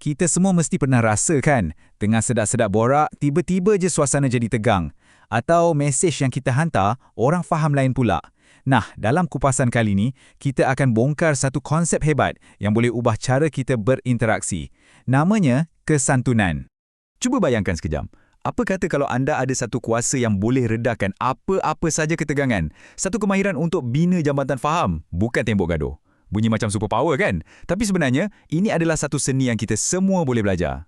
Kita semua mesti pernah rasa kan, tengah sedap-sedap borak, tiba-tiba je suasana jadi tegang. Atau mesej yang kita hantar, orang faham lain pula. Nah, dalam kupasan kali ni, kita akan bongkar satu konsep hebat yang boleh ubah cara kita berinteraksi. Namanya kesantunan. Cuba bayangkan sekejap. Apa kata kalau anda ada satu kuasa yang boleh redakan apa-apa saja ketegangan? Satu kemahiran untuk bina jambatan faham, bukan tembok gaduh. Bunyi macam superpower kan? Tapi sebenarnya, ini adalah satu seni yang kita semua boleh belajar.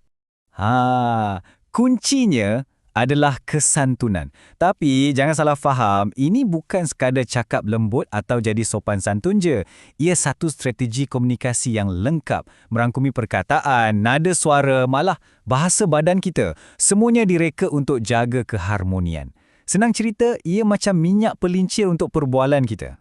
Kuncinya adalah kesantunan. Tapi jangan salah faham, ini bukan sekadar cakap lembut atau jadi sopan santun je. Ia satu strategi komunikasi yang lengkap, merangkumi perkataan, nada suara, malah bahasa badan kita. Semuanya direka untuk jaga keharmonian. Senang cerita, ia macam minyak pelincir untuk perbualan kita.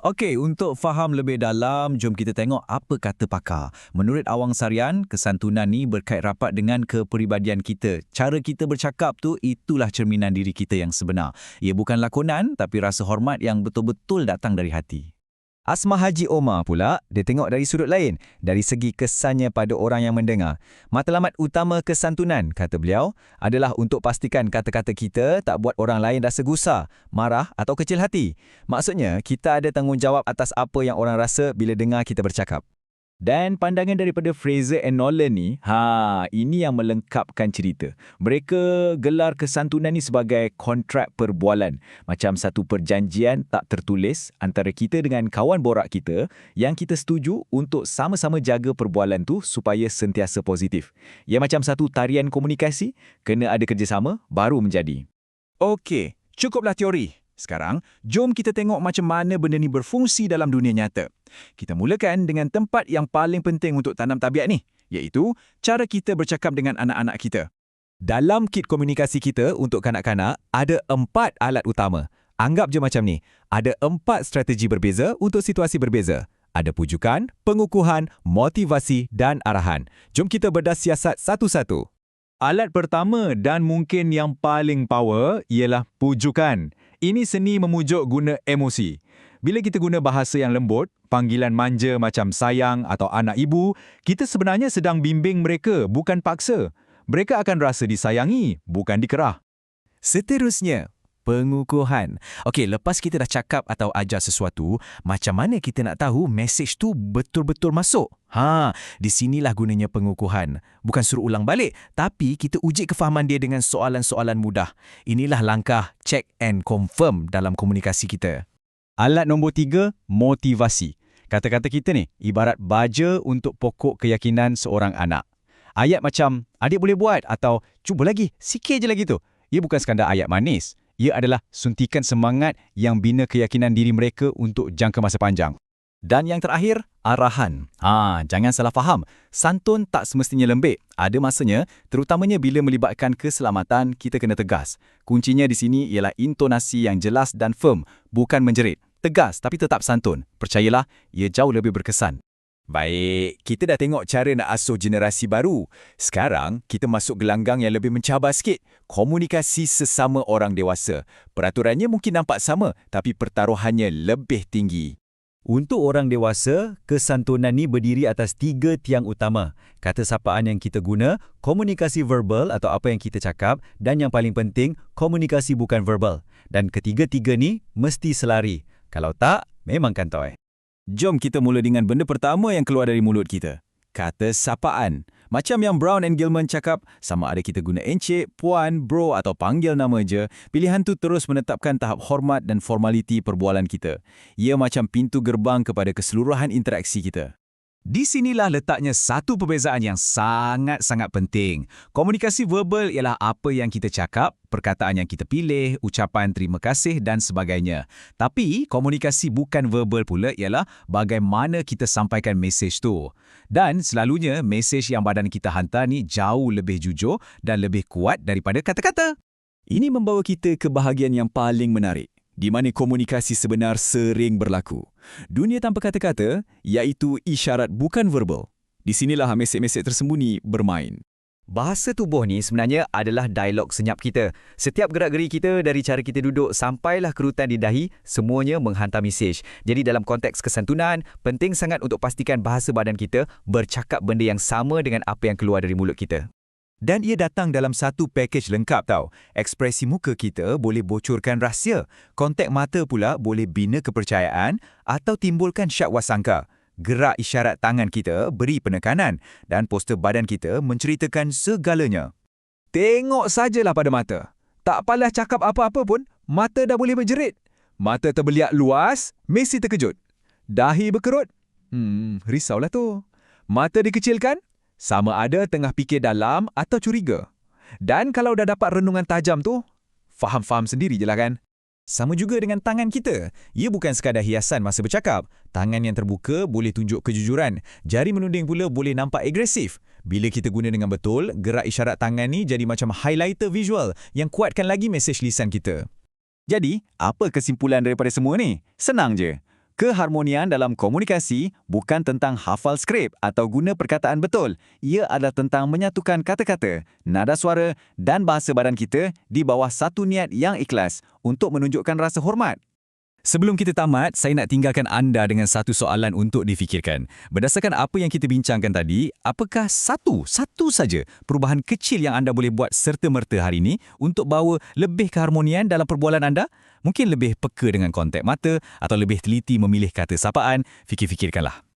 Okey, untuk faham lebih dalam, jom kita tengok apa kata pakar. Menurut Awang Sarian, kesantunan ni berkait rapat dengan kepribadian kita. Cara kita bercakap tu, itulah cerminan diri kita yang sebenar. Ia bukan lakonan, tapi rasa hormat yang betul-betul datang dari hati. Asma Haji Omar pula, dia tengok dari sudut lain, dari segi kesannya pada orang yang mendengar. Matlamat utama kesantunan, kata beliau, adalah untuk pastikan kata-kata kita tak buat orang lain rasa gusar, marah atau kecil hati. Maksudnya, kita ada tanggungjawab atas apa yang orang rasa bila dengar kita bercakap. Dan pandangan daripada Fraser and Nolan ni, ini yang melengkapkan cerita. Mereka gelar kesantunan ni sebagai kontrak perbualan. Macam satu perjanjian tak tertulis antara kita dengan kawan borak kita yang kita setuju untuk sama-sama jaga perbualan tu supaya sentiasa positif. Ia macam satu tarian komunikasi, kena ada kerjasama, baru menjadi. Okey, cukuplah teori. Sekarang, jom kita tengok macam mana benda ni berfungsi dalam dunia nyata. Kita mulakan dengan tempat yang paling penting untuk tanam tabiat ni, iaitu cara kita bercakap dengan anak-anak kita. Dalam kit komunikasi kita untuk kanak-kanak, ada 4 alat utama. Anggap je macam ni, ada 4 strategi berbeza untuk situasi berbeza. Ada pujukan, pengukuhan, motivasi dan arahan. Jom kita bedah siasat satu-satu. Alat pertama dan mungkin yang paling power ialah pujukan. Ini seni memujuk guna emosi. Bila kita guna bahasa yang lembut, panggilan manja macam sayang atau anak ibu, kita sebenarnya sedang bimbing mereka, bukan paksa. Mereka akan rasa disayangi, bukan dikerah. Seterusnya, pengukuhan. Okey, lepas kita dah cakap atau ajar sesuatu, macam mana kita nak tahu mesej tu betul-betul masuk? Di sinilah gunanya pengukuhan. Bukan suruh ulang balik, tapi kita uji kefahaman dia dengan soalan-soalan mudah. Inilah langkah check and confirm dalam komunikasi kita. Alat nombor 3, motivasi. Kata-kata kita ni ibarat baja untuk pokok keyakinan seorang anak. Ayat macam, adik boleh buat atau cuba lagi, sikit je lagi tu. Ia bukan sekadar ayat manis. Ia adalah suntikan semangat yang bina keyakinan diri mereka untuk jangka masa panjang. Dan yang terakhir, arahan. Jangan salah faham. Santun tak semestinya lembik. Ada masanya, terutamanya bila melibatkan keselamatan, kita kena tegas. Kuncinya di sini ialah intonasi yang jelas dan firm, bukan menjerit. Tegas tapi tetap santun. Percayalah, ia jauh lebih berkesan. Baik, kita dah tengok cara nak asuh generasi baru. Sekarang, kita masuk gelanggang yang lebih mencabar sikit. Komunikasi sesama orang dewasa. Peraturannya mungkin nampak sama, tapi pertaruhannya lebih tinggi. Untuk orang dewasa, kesantunan ni berdiri atas 3 tiang utama. Kata sapaan yang kita guna, komunikasi verbal atau apa yang kita cakap, dan yang paling penting, komunikasi bukan verbal. Dan ketiga-tiga ni mesti selari. Kalau tak, memang kantoi. Jom kita mula dengan benda pertama yang keluar dari mulut kita. Kata sapaan. Macam yang Brown and Gilman cakap, sama ada kita guna encik, puan, bro atau panggil nama je, pilihan tu terus menetapkan tahap hormat dan formaliti perbualan kita. Ia macam pintu gerbang kepada keseluruhan interaksi kita. Di sinilah letaknya satu perbezaan yang sangat-sangat penting. Komunikasi verbal ialah apa yang kita cakap, perkataan yang kita pilih, ucapan terima kasih dan sebagainya. Tapi komunikasi bukan verbal pula ialah bagaimana kita sampaikan mesej tu. Dan selalunya mesej yang badan kita hantar ni jauh lebih jujur dan lebih kuat daripada kata-kata. Ini membawa kita ke bahagian yang paling menarik, di mana komunikasi sebenar sering berlaku. Dunia tanpa kata-kata, iaitu isyarat bukan verbal. Di sinilah mesej-mesej tersembunyi bermain. Bahasa tubuh ni sebenarnya adalah dialog senyap kita. Setiap gerak-geri kita dari cara kita duduk sampailah kerutan di dahi, semuanya menghantar mesej. Jadi dalam konteks kesantunan, penting sangat untuk pastikan bahasa badan kita bercakap benda yang sama dengan apa yang keluar dari mulut kita. Dan ia datang dalam satu pakej lengkap tau. Ekspresi muka kita boleh bocorkan rahsia. Kontak mata pula boleh bina kepercayaan atau timbulkan syak wasangka. Gerak isyarat tangan kita beri penekanan dan poster badan kita menceritakan segalanya. Tengok sajalah pada mata. Tak payah cakap apa-apa pun, mata dah boleh berjerit. Mata terbeliak luas, mesti terkejut. Dahi berkerut? Risaulah tu. Mata dikecilkan? Sama ada tengah fikir dalam atau curiga. Dan kalau dah dapat renungan tajam tu, faham-faham sendiri je lah kan. Sama juga dengan tangan kita. Ia bukan sekadar hiasan masa bercakap. Tangan yang terbuka boleh tunjuk kejujuran. Jari menuding pula boleh nampak agresif. Bila kita guna dengan betul, gerak isyarat tangan ni jadi macam highlighter visual yang kuatkan lagi mesej lisan kita. Jadi, apa kesimpulan daripada semua ni? Senang je. Keharmonian dalam komunikasi bukan tentang hafal skrip atau guna perkataan betul. Ia adalah tentang menyatukan kata-kata, nada suara dan bahasa badan kita di bawah satu niat yang ikhlas untuk menunjukkan rasa hormat. Sebelum kita tamat, saya nak tinggalkan anda dengan satu soalan untuk difikirkan. Berdasarkan apa yang kita bincangkan tadi, apakah satu saja perubahan kecil yang anda boleh buat serta-merta hari ini untuk bawa lebih keharmonian dalam perbualan anda? Mungkin lebih peka dengan kontak mata atau lebih teliti memilih kata sapaan. Fikir-fikirkanlah.